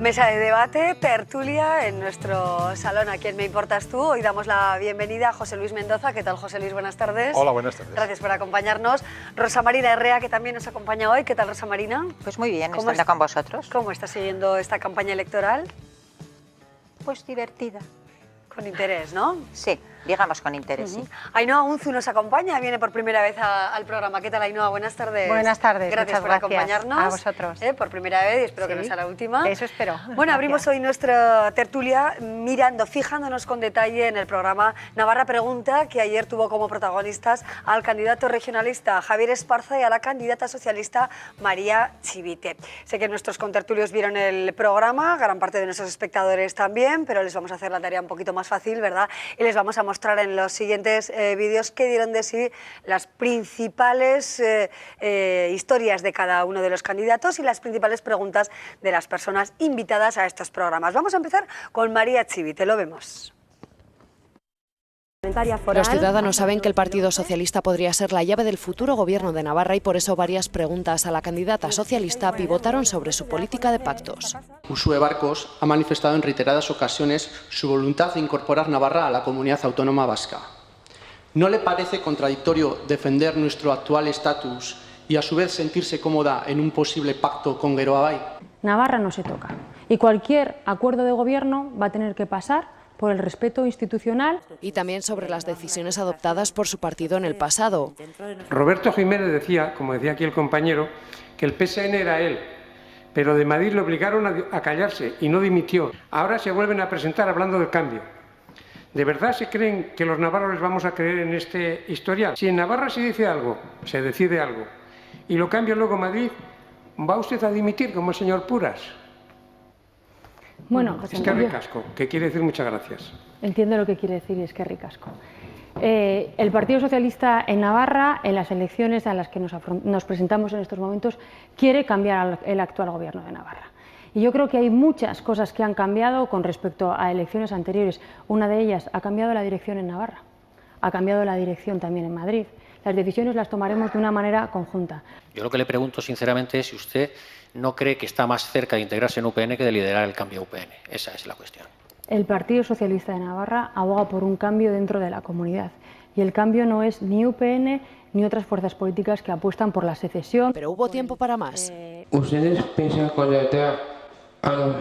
Mesa de debate, tertulia en nuestro salón aquí en Me Importas Tú. Hoy damos la bienvenida a José Luis Mendoza. ¿Qué tal, José Luis? Buenas tardes. Hola, buenas tardes. Gracias por acompañarnos. Rosa Marina Herrea, que también nos acompaña hoy. ¿Qué tal, Rosa Marina? Pues muy bien, estando con vosotros. ¿Cómo está siguiendo esta campaña electoral? Pues divertida. Con interés, ¿no? Sí, digamos con interés, sí. Ainhoa Unzu nos acompaña, viene por primera vez al programa. ¿Qué tal, Ainhoa? Buenas tardes. Buenas tardes, gracias por acompañarnos. A vosotros. Por primera vez y espero que no sea la última. Eso espero. Bueno, abrimos hoy nuestra tertulia fijándonos con detalle en el programa Navarra Pregunta, que ayer tuvo como protagonistas al candidato regionalista Javier Esparza y a la candidata socialista María Chivite. Sé que nuestros contertulios vieron el programa, gran parte de nuestros espectadores también, pero les vamos a hacer la tarea un poquito más fácil, ¿verdad? Y les vamos a mostrar en los siguientes vídeos que dieron de sí las principales historias de cada uno de los candidatos y las principales preguntas de las personas invitadas a estos programas. Vamos a empezar con María Chivite, lo vemos. Los ciudadanos saben que el Partido Socialista podría ser la llave del futuro gobierno de Navarra y por eso varias preguntas a la candidata socialista pivotaron sobre su política de pactos. Uxue Barkos ha manifestado en reiteradas ocasiones su voluntad de incorporar Navarra a la comunidad autónoma vasca. ¿No le parece contradictorio defender nuestro actual estatus y a su vez sentirse cómoda en un posible pacto con Geroa Bai? Navarra no se toca y cualquier acuerdo de gobierno va a tener que pasar por el respeto institucional. Y también sobre las decisiones adoptadas por su partido en el pasado. Roberto Jiménez decía, como decía aquí el compañero, que el PSN era él, pero de Madrid le obligaron a callarse y no dimitió. Ahora se vuelven a presentar hablando del cambio. ¿De verdad se creen que los navarros les vamos a creer en este historial? Si en Navarra se dice algo, se decide algo, y lo cambia luego Madrid, ¿va usted a dimitir como el señor Puras? Bueno, pues es que ricasco, que quiere decir muchas gracias. Entiendo lo que quiere decir, es que ricasco. El Partido Socialista en Navarra, en las elecciones a las que nos presentamos en estos momentos, quiere cambiar el actual gobierno de Navarra. Y yo creo que hay muchas cosas que han cambiado con respecto a elecciones anteriores. Una de ellas, ha cambiado la dirección en Navarra, ha cambiado la dirección también en Madrid. Las decisiones las tomaremos de una manera conjunta. Yo lo que le pregunto sinceramente es si usted no cree que está más cerca de integrarse en UPN que de liderar el cambio a UPN. Esa es la cuestión. El Partido Socialista de Navarra aboga por un cambio dentro de la comunidad. Y el cambio no es ni UPN ni otras fuerzas políticas que apuestan por la secesión. Pero hubo tiempo para más. ¿Ustedes piensan contratar a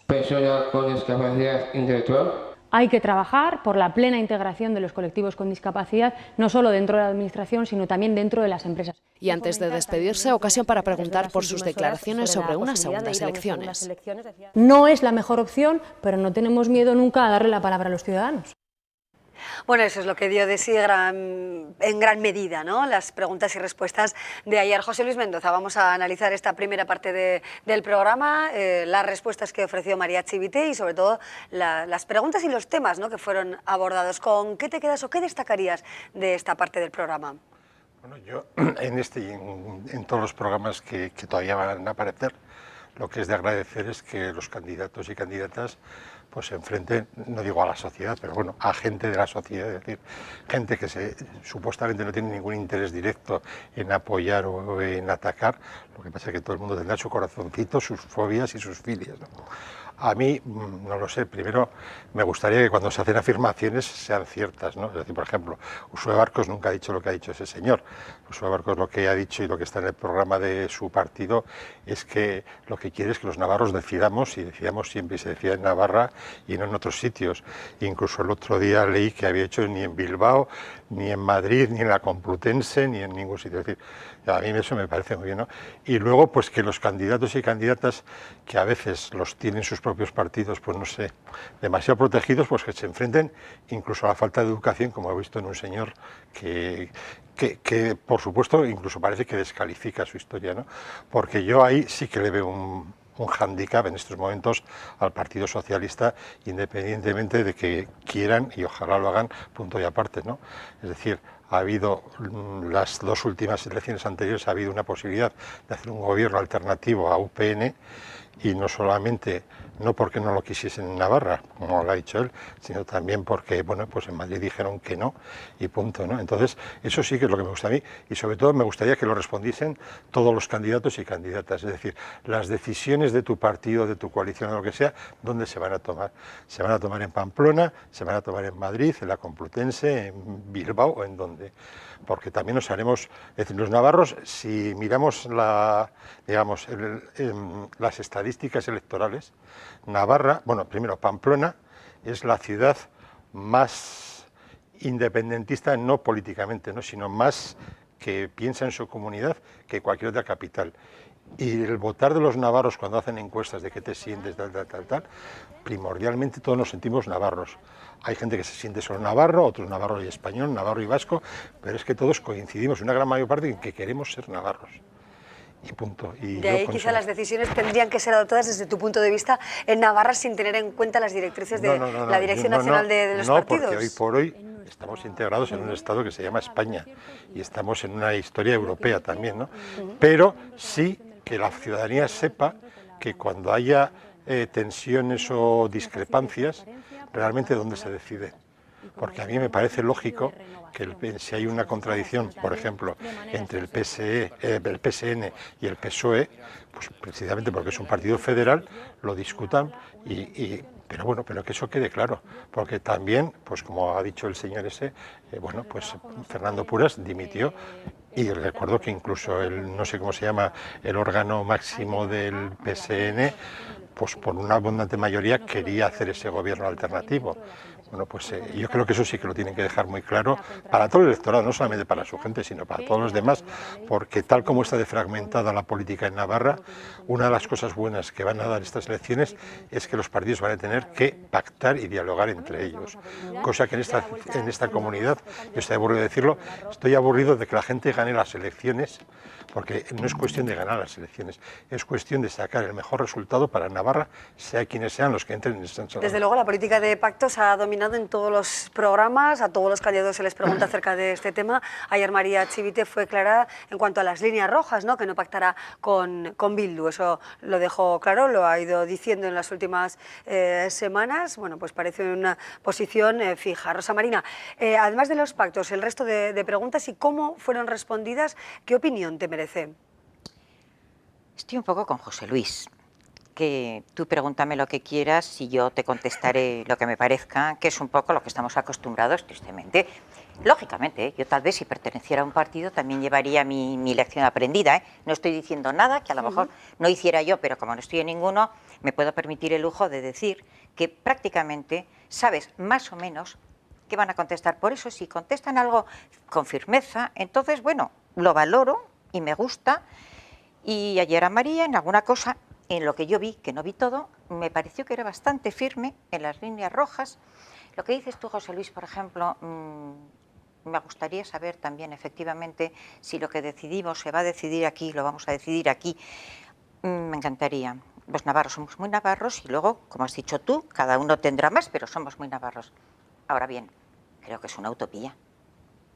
personas con discapacidad intelectual? Hay que trabajar por la plena integración de los colectivos con discapacidad, no solo dentro de la Administración, sino también dentro de las empresas. Y antes de despedirse, ocasión para preguntar por sus declaraciones sobre unas segundas elecciones. No es la mejor opción, pero no tenemos miedo nunca a darle la palabra a los ciudadanos. Bueno, eso es lo que dio de sí en gran medida, ¿no? Las preguntas y respuestas de ayer. José Luis Mendoza, vamos a analizar esta primera parte del programa, las respuestas que ofreció María Chivite y sobre todo las preguntas y los temas, ¿no?, que fueron abordados. ¿Con qué te quedas o qué destacarías de esta parte del programa? Bueno, yo en este y en todos los programas que todavía van a aparecer, lo que es de agradecer es que los candidatos y candidatas pues se enfrenten, no digo a la sociedad, pero bueno, a gente de la sociedad, es decir, gente que supuestamente no tiene ningún interés directo en apoyar o en atacar, lo que pasa es que todo el mundo tendrá su corazoncito, sus fobias y sus filias, ¿no? A mí, no lo sé, primero me gustaría que cuando se hacen afirmaciones sean ciertas, ¿no? Es decir, por ejemplo, Uxue Barkos nunca ha dicho lo que ha dicho ese señor. Uxue Barkos lo que ha dicho y lo que está en el programa de su partido es que lo que quiere es que los navarros decidamos y decidamos siempre y se decida en Navarra y no en otros sitios. Incluso el otro día leí que había hecho ni en Bilbao, ni en Madrid, ni en la Complutense, ni en ningún sitio. Es decir, a mí eso me parece muy bien, ¿no? Y luego, pues que los candidatos y candidatas que a veces los tienen sus propios partidos, pues no sé, demasiado protegidos, pues que se enfrenten incluso a la falta de educación, como he visto en un señor que por supuesto, incluso parece que descalifica su historia, ¿no? Porque yo ahí sí que le veo un hándicap en estos momentos al Partido Socialista, independientemente de que quieran, y ojalá lo hagan, punto y aparte, ¿no? Es decir, ha habido, las dos últimas elecciones anteriores, ha habido una posibilidad de hacer un gobierno alternativo a UPN, y no solamente no porque no lo quisiesen en Navarra, como lo ha dicho él, sino también porque, bueno, pues en Madrid dijeron que no y punto, ¿no? Entonces, eso sí que es lo que me gusta a mí y sobre todo me gustaría que lo respondiesen todos los candidatos y candidatas, es decir, las decisiones de tu partido, de tu coalición o lo que sea, ¿dónde se van a tomar? ¿Se van a tomar en Pamplona? ¿Se van a tomar en Madrid, en la Complutense, en Bilbao o en dónde? Porque también nos haremos, es decir, los navarros, si miramos las estadísticas electorales, Navarra, bueno, primero Pamplona es la ciudad más independentista, no políticamente, ¿no?, sino más que piensa en su comunidad que cualquier otra capital. Y el votar de los navarros cuando hacen encuestas de qué te sientes, tal, primordialmente todos nos sentimos navarros. Hay gente que se siente solo navarro, otros navarro y español, navarro y vasco, pero es que todos coincidimos, una gran mayor parte, en que queremos ser navarros. Y punto. Y de ahí quizá las decisiones tendrían que ser adoptadas desde tu punto de vista en Navarra sin tener en cuenta las directrices de la Dirección Nacional de los Partidos. No, porque hoy por hoy estamos integrados en un Estado que se llama España y estamos en una historia europea también, ¿no? Pero sí que la ciudadanía sepa que cuando haya tensiones o discrepancias, realmente dónde se decide. Porque a mí me parece lógico que si hay una contradicción, por ejemplo, entre el PSN y el PSOE, pues precisamente porque es un partido federal, lo discutan pero bueno, pero que eso quede claro, porque también, pues como ha dicho el señor ese, bueno, pues Fernando Puras dimitió. Y recuerdo que incluso no sé cómo se llama, el órgano máximo del PSN, pues por una abundante mayoría quería hacer ese gobierno alternativo. Bueno, pues yo creo que eso sí que lo tienen que dejar muy claro para todo el electorado, no solamente para su gente, sino para todos los demás, porque tal como está defragmentada la política en Navarra, una de las cosas buenas que van a dar estas elecciones es que los partidos van a tener que pactar y dialogar entre ellos, cosa que en esta comunidad, yo estoy aburrido de decirlo, estoy aburrido de que la gente gane las elecciones, porque no es cuestión de ganar las elecciones, es cuestión de sacar el mejor resultado para Navarra, sea quienes sean los que entren en esta zona. Desde luego la política de pactos ha dominado en todos los programas, a todos los candidatos se les pregunta acerca de este tema. Ayer María Chivite fue clara en cuanto a las líneas rojas, ¿no?, que no pactará con Bildu, eso lo dejó claro, lo ha ido diciendo en las últimas semanas. Bueno, pues parece una posición fija. Rosa Marina, además de los pactos, el resto de preguntas y cómo fueron respondidas, ¿qué opinión te merece? Estoy un poco con José Luis, que tú pregúntame lo que quieras y yo te contestaré lo que me parezca, que es un poco lo que estamos acostumbrados, tristemente. Lógicamente, yo tal vez si perteneciera a un partido también llevaría mi lección aprendida, ¿eh? No estoy diciendo nada que a lo mejor no hiciera yo, pero como no estoy en ninguno, me puedo permitir el lujo de decir que prácticamente sabes más o menos qué van a contestar. Por eso, si contestan algo con firmeza, entonces, bueno, lo valoro y me gusta. Y ayer a María, en alguna cosa, en lo que yo vi, que no vi todo, me pareció que era bastante firme en las líneas rojas. Lo que dices tú, José Luis, por ejemplo, me gustaría saber también, efectivamente, si lo que decidimos se va a decidir aquí, lo vamos a decidir aquí. Me encantaría. Los navarros somos muy navarros y luego, como has dicho tú, cada uno tendrá más, pero somos muy navarros. Ahora bien, creo que es una utopía.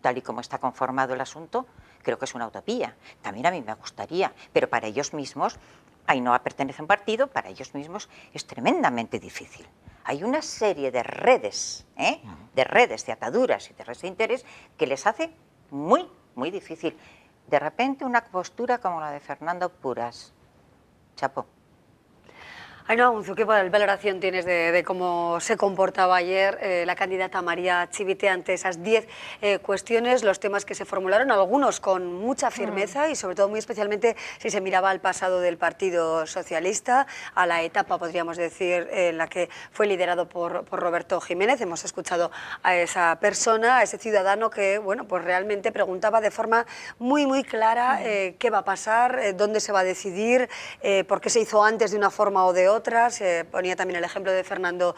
Tal y como está conformado el asunto, creo que es una utopía. También a mí me gustaría, pero para ellos mismos, Ainhoa pertenece a un partido, para ellos mismos es tremendamente difícil. Hay una serie de redes, de ataduras y de redes de interés que les hace muy, muy difícil. De repente una postura como la de Fernando Puras. Chapo. Ainhoa Unzu, ¿qué valoración tienes de cómo se comportaba ayer la candidata María Chivite ante esas 10 cuestiones, los temas que se formularon, algunos con mucha firmeza y sobre todo muy especialmente si se miraba al pasado del Partido Socialista, a la etapa, podríamos decir, en la que fue liderado por Roberto Jiménez? Hemos escuchado a esa persona, a ese ciudadano que, bueno, pues realmente preguntaba de forma muy, muy clara qué va a pasar, dónde se va a decidir, por qué se hizo antes de una forma o de otras, ponía también el ejemplo de Fernando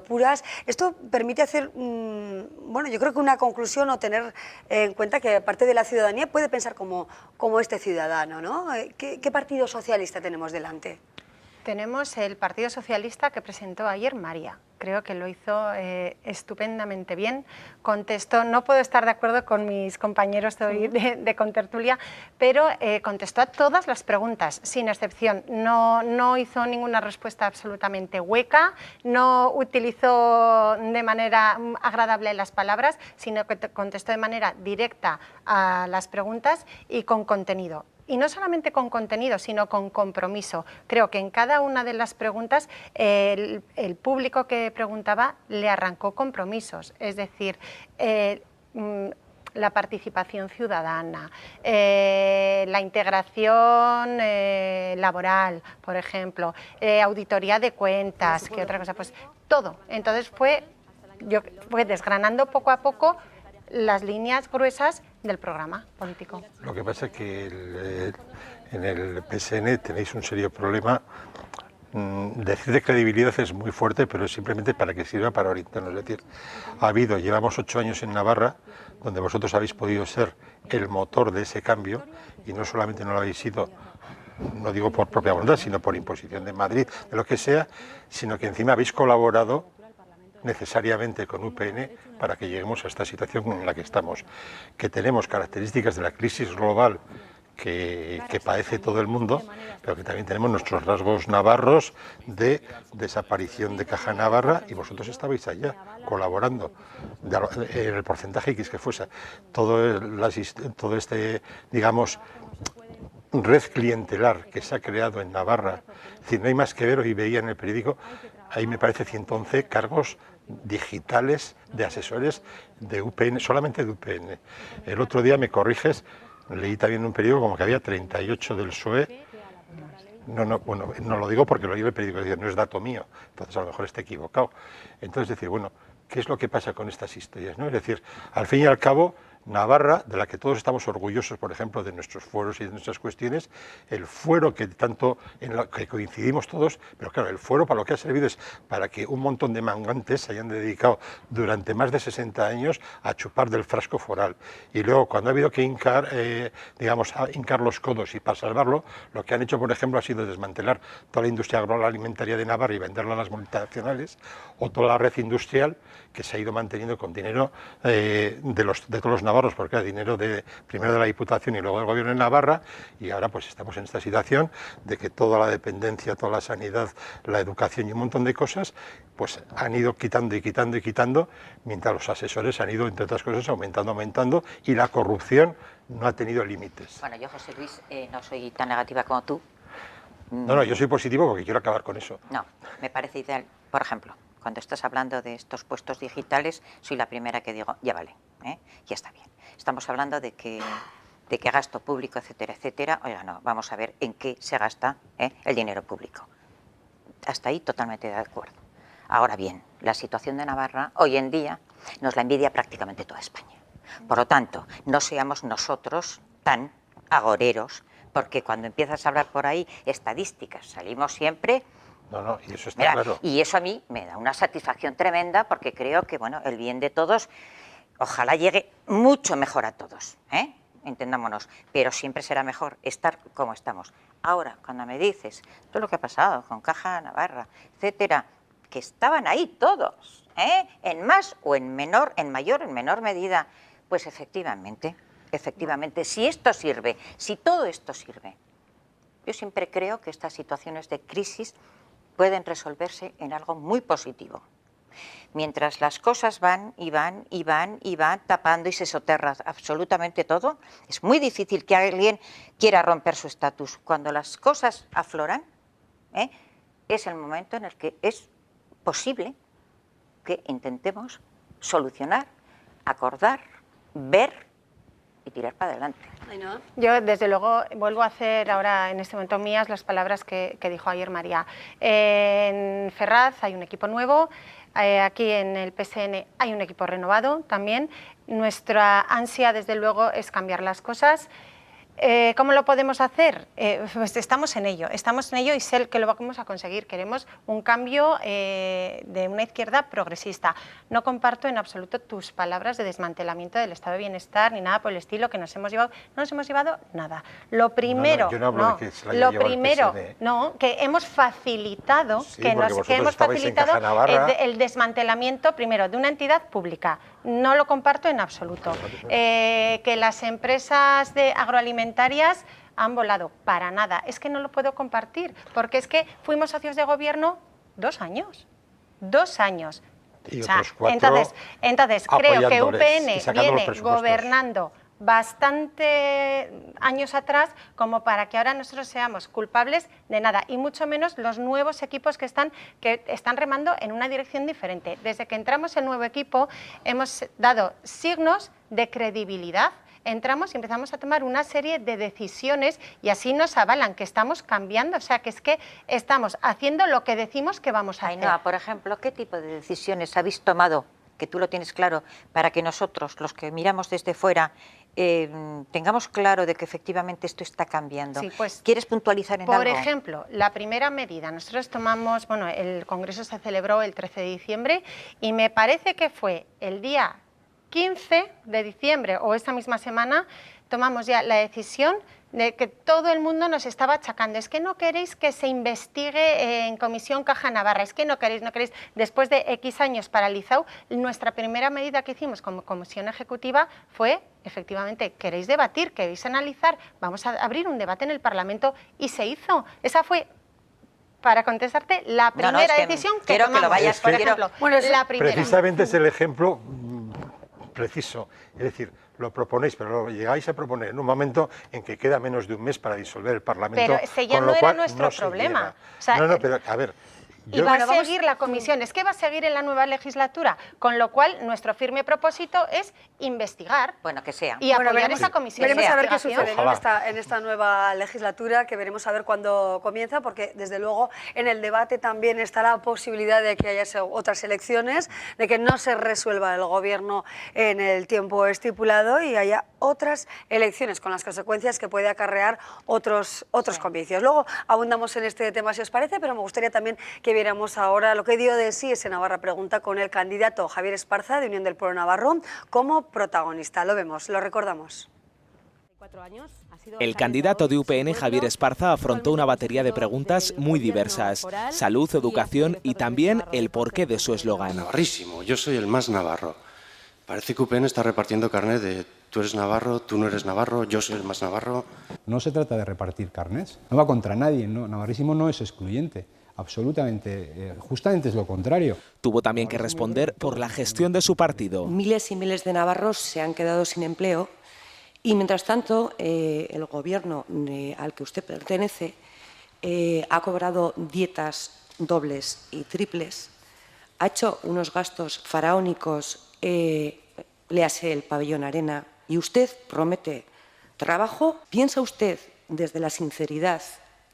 Puras. Esto permite hacer, bueno, yo creo que una conclusión o tener en cuenta que parte de la ciudadanía puede pensar como este ciudadano, ¿no? ¿Qué partido socialista tenemos delante? Tenemos el Partido Socialista que presentó ayer María. Creo que lo hizo estupendamente bien. Contestó, no puedo estar de acuerdo con mis compañeros de contertulia, pero contestó a todas las preguntas, sin excepción. No hizo ninguna respuesta absolutamente hueca, no utilizó de manera agradable las palabras, sino que contestó de manera directa a las preguntas y con contenido. Y no solamente con contenido, sino con compromiso. Creo que en cada una de las preguntas el público que preguntaba le arrancó compromisos, es decir, la participación ciudadana, la integración laboral, por ejemplo, auditoría de cuentas, ¿qué otra cosa? Pues todo. Entonces fue desgranando poco a poco las líneas gruesas del programa político. Lo que pasa es que en el PSN tenéis un serio problema. Decir de credibilidad es muy fuerte, pero es simplemente para que sirva para orientarnos. Es decir, llevamos 8 años en Navarra, donde vosotros habéis podido ser el motor de ese cambio, y no solamente no lo habéis sido, no digo por propia voluntad, sino por imposición de Madrid, de lo que sea, sino que encima habéis colaborado necesariamente con UPN para que lleguemos a esta situación en la que estamos, que tenemos características de la crisis global que padece todo el mundo, pero que también tenemos nuestros rasgos navarros de desaparición de Caja Navarra, y vosotros estabais allá colaborando en el porcentaje X que fuese. Todo este, digamos, red clientelar que se ha creado en Navarra, es decir, no hay más que ver, hoy veía en el periódico, ahí me parece 111 cargos digitales de asesores de UPN, solamente de UPN. El otro día, me corriges, leí también en un periódico como que había 38 del PSOE. Bueno, no lo digo porque lo leí en el periódico, no es dato mío, entonces a lo mejor está equivocado. Entonces decir, bueno, ¿qué es lo que pasa con estas historias, ¿no? Es decir, al fin y al cabo, Navarra, de la que todos estamos orgullosos, por ejemplo, de nuestros fueros y de nuestras cuestiones, el fuero que tanto en lo que coincidimos todos, pero claro, el fuero para lo que ha servido es para que un montón de mangantes se hayan dedicado durante más de 60 años a chupar del frasco foral. Y luego, cuando ha habido que hincar los codos y para salvarlo, lo que han hecho, por ejemplo, ha sido desmantelar toda la industria agroalimentaria de Navarra y venderla a las multinacionales, o toda la red industrial que se ha ido manteniendo con dinero de todos los navarros, porque era dinero primero de la Diputación y luego del Gobierno de Navarra, y ahora pues estamos en esta situación de que toda la dependencia, toda la sanidad, la educación y un montón de cosas, pues han ido quitando y quitando y quitando, mientras los asesores han ido, entre otras cosas, aumentando, y la corrupción no ha tenido límites. Bueno, yo, José Luis, no soy tan negativa como tú. No, yo soy positivo porque quiero acabar con eso. No, me parece ideal. Por ejemplo, cuando estás hablando de estos puestos digitales, soy la primera que digo, ya vale, ya está bien. Estamos hablando de que gasto público, etcétera, etcétera. Oiga, no, vamos a ver en qué se gasta el dinero público. Hasta ahí totalmente de acuerdo. Ahora bien, la situación de Navarra hoy en día nos la envidia prácticamente toda España. Por lo tanto, no seamos nosotros tan agoreros, porque cuando empiezas a hablar por ahí estadísticas, salimos siempre... No, y eso está claro. Y eso a mí me da una satisfacción tremenda, porque creo que bueno, el bien de todos ojalá llegue mucho mejor a todos, entendámonos, pero siempre será mejor estar como estamos. Ahora, cuando me dices todo lo que ha pasado con Caja Navarra, etcétera, que estaban ahí todos, en más o en menor, en mayor o en menor medida, pues efectivamente, si esto sirve, si todo esto sirve, yo siempre creo que estas situaciones de crisis pueden resolverse en algo muy positivo. Mientras las cosas van tapando y se soterra absolutamente todo, es muy difícil que alguien quiera romper su estatus. Cuando las cosas afloran, es el momento en el que es posible que intentemos solucionar, acordar, ver y tirar para adelante. Yo, desde luego, vuelvo a hacer ahora, en este momento, mías las palabras que dijo ayer María. En Ferraz hay un equipo nuevo, aquí en el PSN hay un equipo renovado también. Nuestra ansia, desde luego, es cambiar las cosas. ¿Cómo lo podemos hacer? Pues estamos en ello y sé que lo vamos a conseguir. Queremos un cambio de una izquierda progresista. No comparto en absoluto tus palabras de desmantelamiento del estado de bienestar ni nada por el estilo que nos hemos llevado. No nos hemos llevado nada. Lo primero, yo no hablo de que se la haya llevado el PSN. Que hemos facilitado, Sí, que porque hemos facilitado en Caja Navarra. el desmantelamiento primero de una entidad pública. No lo comparto en absoluto. Que las empresas agroalimentarias han volado, para nada. Es que no lo puedo compartir, porque es que fuimos socios de gobierno 2 años. 2 años. Y otros 4 entonces creo que apoyándoles y UPN sacando los viene presupuestos. gobernando bastante años atrás como para que ahora nosotros seamos culpables de nada, y mucho menos los nuevos equipos que están remando en una dirección diferente. Desde que entramos el nuevo equipo hemos dado signos de credibilidad. Entramos y empezamos a tomar una serie de decisiones y así nos avalan que estamos cambiando, o sea, que es que estamos haciendo lo que decimos que vamos a hacer. Ainhoa, por ejemplo, ¿qué tipo de decisiones habéis tomado, que tú lo tienes claro, para que nosotros, los que miramos desde fuera, tengamos claro de que efectivamente esto está cambiando? Sí, pues, ¿quieres puntualizar en algo? Por ejemplo, la primera medida, nosotros tomamos, bueno, el Congreso se celebró el 13 de diciembre y me parece que fue el día 15 de diciembre o esta misma semana, tomamos ya la decisión de que todo el mundo nos estaba achacando. Es que no queréis que se investigue en Comisión Caja Navarra, es que no queréis. Después de X años paralizado, nuestra primera medida que hicimos como Comisión Ejecutiva fue, efectivamente, queréis debatir, queréis analizar, vamos a abrir un debate en el Parlamento, y se hizo. Esa fue, para contestarte, la primera decisión que quiero tomamos. Que lo vayas, por ejemplo, la primera. Precisamente es el ejemplo preciso, es decir, lo proponéis, pero lo llegáis a proponer en un momento en que queda menos de un mes para disolver el Parlamento. Pero ese ya no era nuestro problema. O sea, no, pero a ver. Y va a seguir la comisión, es que va a seguir en la nueva legislatura, con lo cual nuestro firme propósito es investigar, bueno, que sea, y apoyar esa comisión. Veremos a ver qué sucede en esta nueva legislatura, que veremos a ver cuándo comienza, porque desde luego en el debate también está la posibilidad de que haya otras elecciones, de que no se resuelva el gobierno en el tiempo estipulado y haya otras elecciones, con las consecuencias que puede acarrear otros comicios. Luego abundamos en este tema si os parece, pero me gustaría también que viéramos ahora lo que dio de sí ese Navarra Pregunta con el candidato Javier Esparza de Unión del Pueblo Navarro como protagonista. Lo vemos, lo recordamos. El candidato de UPN, Javier Esparza, afrontó una batería de preguntas muy diversas: salud, educación y también el porqué de su eslogan. Navarrísimo, yo soy el más navarro. Parece que UPN está repartiendo carnet de tú eres navarro, tú no eres navarro, yo soy el más navarro. No se trata de repartir carnets, no va contra nadie, no, navarrísimo no es excluyente. Absolutamente, justamente es lo contrario. Tuvo también que responder por la gestión de su partido. Miles y miles de navarros se han quedado sin empleo y, mientras tanto, el gobierno al que usted pertenece ha cobrado dietas dobles y triples, ha hecho unos gastos faraónicos, léase el pabellón Arena, y usted promete trabajo. ¿Piensa usted, desde la sinceridad,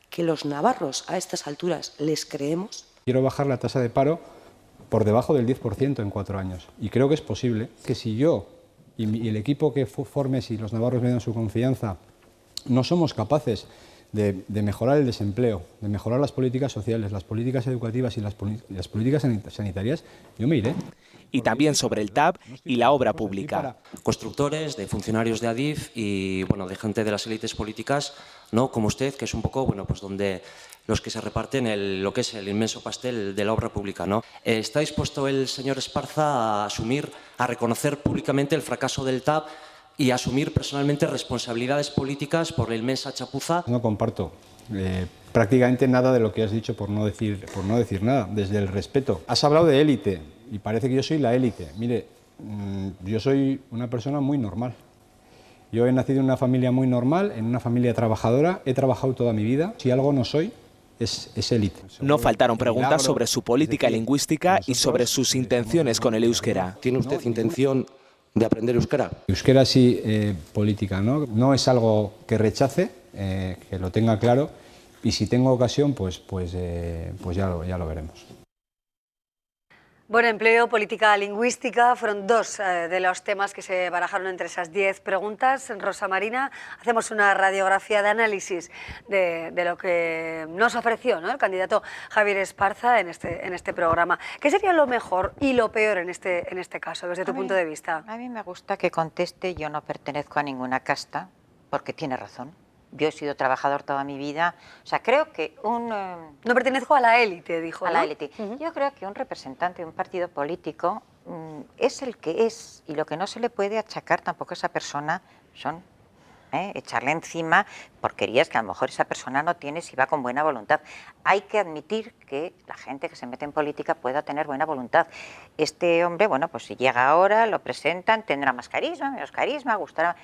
que los navarros a estas alturas les creemos? Quiero bajar la tasa de paro por debajo del 10% en 4 años. Y creo que es posible que si yo y el equipo que forme, si los navarros me dan su confianza, no somos capaces de mejorar el desempleo, de mejorar las políticas sociales, las políticas educativas y las políticas sanitarias, yo me iré. Y también sobre el TAP y la obra pública. Constructores, de funcionarios de Adif y bueno, de gente de las élites políticas, ¿no?, como usted, que es un poco, bueno, pues donde los que se reparten lo que es el inmenso pastel de la obra pública, ¿no? ¿Está dispuesto el señor Esparza a asumir, a reconocer públicamente el fracaso del TAP y a asumir personalmente responsabilidades políticas por la inmensa chapuza? No comparto prácticamente nada de lo que has dicho, por no decir nada, desde el respeto. Has hablado de élite y parece que yo soy la élite. Mire, yo soy una persona muy normal. Yo he nacido en una familia muy normal, en una familia trabajadora, he trabajado toda mi vida. Si algo no soy, es élite. No faltaron preguntas sobre su política lingüística y sobre sus intenciones con el euskera. ¿Tiene usted intención de aprender euskera? Euskera sí, política, ¿no? No es algo que rechace, que lo tenga claro, y si tengo ocasión, pues ya lo veremos. Buen empleo, política lingüística, fueron dos de los temas que se barajaron entre esas 10 preguntas. Rosa Marina, hacemos una radiografía de análisis de lo que nos ofreció, ¿no?, el candidato Javier Esparza en este programa. ¿Qué sería lo mejor y lo peor en este caso, desde tu punto de vista? A mí me gusta que conteste: yo no pertenezco a ninguna casta, porque tiene razón. Yo he sido trabajador toda mi vida. O sea, creo que No pertenezco a la élite, dijo, a ¿no? la élite. Yo creo que un representante de un partido político es el que es, y lo que no se le puede achacar tampoco a esa persona son echarle encima porquerías que a lo mejor esa persona no tiene si va con buena voluntad. Hay que admitir que la gente que se mete en política pueda tener buena voluntad. Este hombre, bueno, pues si llega ahora, lo presentan, tendrá más carisma, menos carisma, gustará...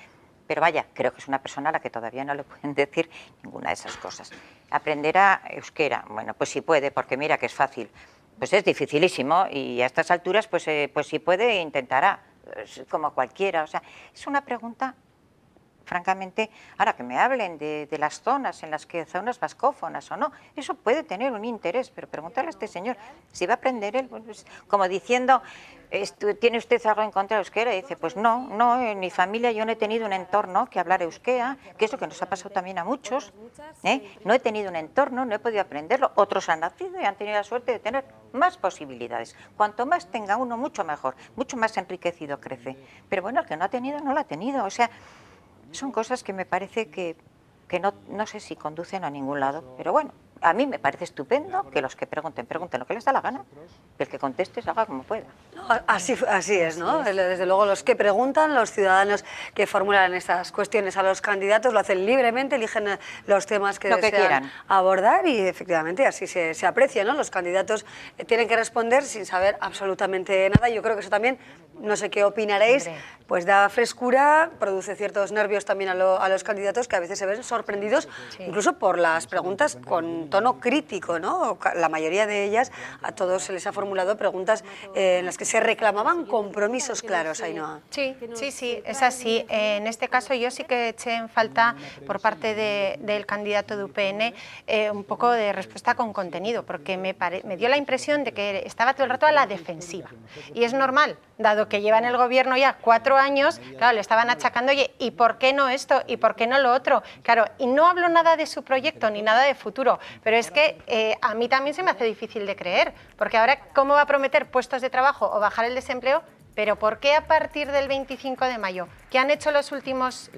Pero vaya, creo que es una persona a la que todavía no le pueden decir ninguna de esas cosas. ¿Aprenderá euskera? Bueno, pues sí puede, porque mira que es fácil. Pues es dificilísimo y a estas alturas pues si puede intentará, como cualquiera. O sea, es una pregunta, francamente, ahora que me hablen de las zonas en las que zonas vascófonas o no, eso puede tener un interés, pero preguntarle a este señor si va a aprender él, pues, como diciendo, ¿tiene usted algo en contra de euskera? Y dice, pues no, en mi familia yo no he tenido un entorno que hablar euskera, que es lo que nos ha pasado también a muchos, no he tenido un entorno, no he podido aprenderlo, otros han nacido y han tenido la suerte de tener más posibilidades. Cuanto más tenga uno, mucho mejor, mucho más enriquecido crece. Pero bueno, el que no ha tenido, no lo ha tenido, o sea... Son cosas que me parece que no sé si conducen a ningún lado, pero bueno, a mí me parece estupendo que los que pregunten lo que les da la gana, que el que conteste se haga como pueda. Así es, ¿no? Desde luego los que preguntan, los ciudadanos que formulan estas cuestiones a los candidatos lo hacen libremente, eligen los temas que desean abordar y efectivamente así se aprecia, ¿no? Los candidatos tienen que responder sin saber absolutamente nada. Yo creo que eso también, no sé qué opinaréis, pues da frescura, produce ciertos nervios también a los candidatos que a veces se ven sorprendidos, incluso por las preguntas con tono crítico, ¿no? La mayoría de ellas, a todos se les ha formulado preguntas en las que se reclamaban compromisos claros, Ainhoa. Sí, es así. En este caso yo sí que eché en falta por parte del candidato de UPN un poco de respuesta con contenido, porque me dio la impresión de que estaba todo el rato a la defensiva. Y es normal, dado que lleva en el gobierno ya 4 años, claro, le estaban achacando, oye, ¿y por qué no esto? ¿Y por qué no lo otro? Claro, y no hablo nada de su proyecto ni nada de futuro, pero es que a mí también se me hace difícil de creer, porque ahora, ¿cómo va a prometer puestos de trabajo o bajar el desempleo? Pero ¿por qué a partir del 25 de mayo? ¿Qué han hecho los últimos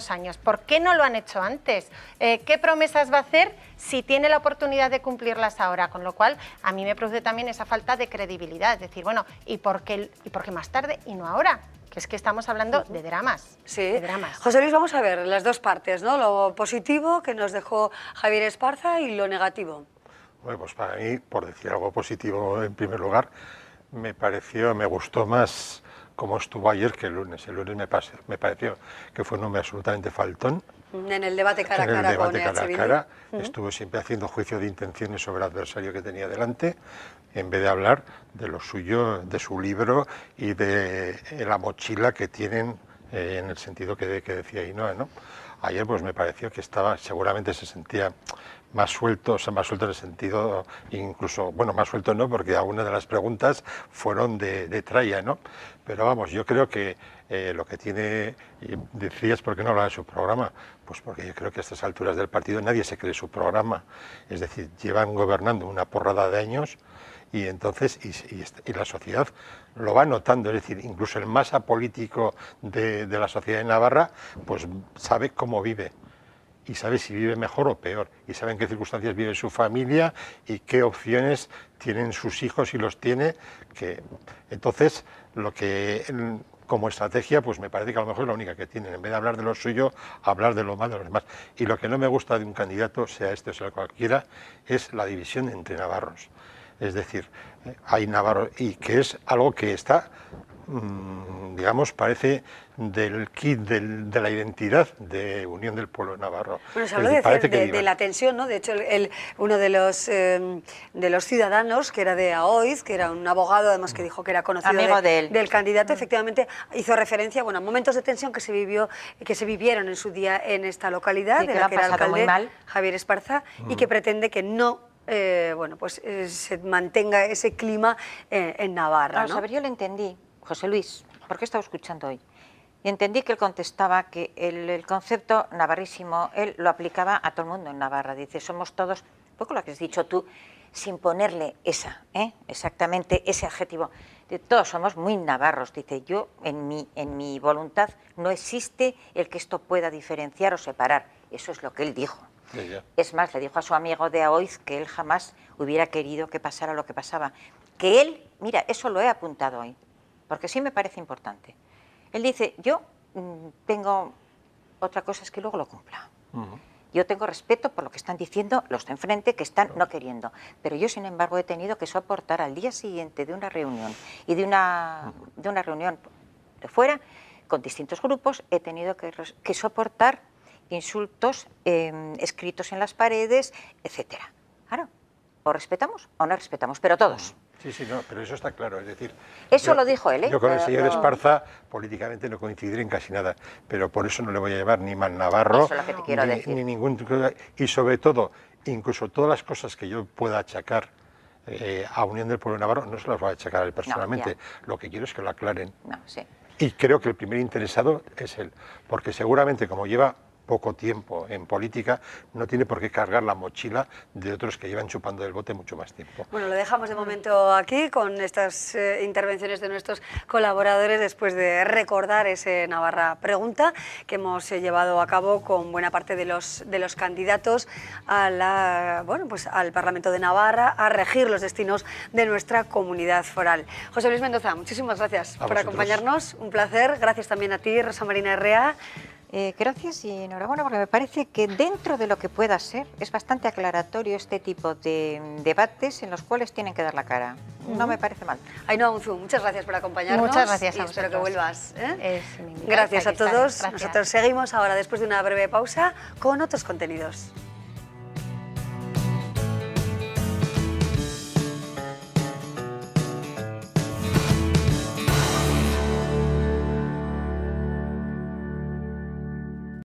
años? ¿Por qué no lo han hecho antes? ¿Qué promesas va a hacer si tiene la oportunidad de cumplirlas ahora? Con lo cual, a mí me produce también esa falta de credibilidad. Es decir, bueno, ¿y por qué más tarde y no ahora? Que es que estamos hablando de dramas. Sí. De dramas. José Luis, vamos a ver las dos partes, ¿no? Lo positivo que nos dejó Javier Esparza y lo negativo. Bueno, pues para mí, por decir algo positivo en primer lugar, me gustó más cómo estuvo ayer que el lunes. El lunes me pareció que fue un hombre absolutamente faltón. En el debate cara a cara. En el debate cara a cara, uh-huh. Estuvo siempre haciendo juicio de intenciones sobre el adversario que tenía delante, en vez de hablar de lo suyo, de su libro y de la mochila que tienen, en el sentido que decía Ainhoa, ¿no? Ayer pues me pareció que seguramente se sentía más suelto, o sea, más suelto en el sentido, incluso, bueno, más suelto no, porque algunas de las preguntas fueron de tralla, ¿no? Pero vamos, yo creo que lo que tiene, y decías, ¿por qué no habla de su programa? Pues porque yo creo que a estas alturas del partido nadie se cree su programa, es decir, llevan gobernando una porrada de años y entonces, y la sociedad lo va notando, es decir, incluso el más apolítico de la sociedad de Navarra, pues sabe cómo vive. Y sabe si vive mejor o peor, y sabe en qué circunstancias vive su familia y qué opciones tienen sus hijos, si los tiene. Entonces, lo que como estrategia, pues me parece que a lo mejor es la única que tienen. En vez de hablar de lo suyo, hablar de lo malo de los demás. Y lo que no me gusta de un candidato, sea este o sea cualquiera, es la división entre navarros. Es decir, hay navarros, y que es algo que está, digamos, parece del kit de la identidad de Unión del Pueblo Navarro. Bueno, se habló de la tensión, ¿no? De hecho, uno de los ciudadanos, que era de Aoiz, que era un abogado, además que dijo que era conocido del candidato, efectivamente hizo referencia, bueno, a momentos de tensión que se vivieron en su día en esta localidad, de la que era alcalde Javier Esparza, y que pretende que no bueno, pues se mantenga ese clima en Navarra, Vamos ¿no? a ver, yo le entendí, José Luis, porque he estado escuchando hoy, y entendí que él contestaba que el concepto navarrísimo, él lo aplicaba a todo el mundo en Navarra. Dice, somos todos, un poco lo que has dicho tú, sin ponerle exactamente ese adjetivo. Todos somos muy navarros, dice, yo en mi voluntad no existe el que esto pueda diferenciar o separar. Eso es lo que él dijo. Es más, le dijo a su amigo de Aoiz que él jamás hubiera querido que pasara lo que pasaba. Que él, mira, eso lo he apuntado hoy, porque sí me parece importante. Él dice, yo tengo, otra cosa es que luego lo cumpla. Yo tengo respeto por lo que están diciendo los de enfrente que están no queriendo, pero yo, sin embargo, he tenido que soportar al día siguiente de una reunión y de una reunión de fuera con distintos grupos, he tenido que soportar insultos escritos en las paredes, etcétera. Claro, o respetamos o no respetamos, pero todos. Sí, sí, no, pero eso está claro, es decir... Eso lo dijo él, ¿eh? Yo con el señor Esparza políticamente no coincidiré en casi nada, pero por eso no le voy a llamar ni mal navarro, eso es lo que te quiero decir. ni ningún... Y sobre todo, incluso todas las cosas que yo pueda achacar a Unión del Pueblo Navarro, no se las voy a achacar a él personalmente, lo que quiero es que lo aclaren. Y creo que el primer interesado es él, porque seguramente como lleva poco tiempo en política, no tiene por qué cargar la mochila de otros que llevan chupando del bote mucho más tiempo. Bueno, lo dejamos de momento aquí con estas intervenciones de nuestros colaboradores después de recordar ese Navarra Pregunta que hemos llevado a cabo con buena parte de los candidatos a al Parlamento de Navarra a regir los destinos de nuestra comunidad foral. José Luis Mendoza, muchísimas gracias por acompañarnos, un placer. Gracias también a ti, Rosa Marina Herrea. Gracias y enhorabuena, porque me parece que dentro de lo que pueda ser es bastante aclaratorio este tipo de debates en los cuales tienen que dar la cara. No me parece mal. Ainhoa Unzu, muchas gracias por acompañarnos. Muchas gracias a espero que vuelvas. Es mi gracias a todos. Gracias. Nosotros seguimos ahora, después de una breve pausa, con otros contenidos.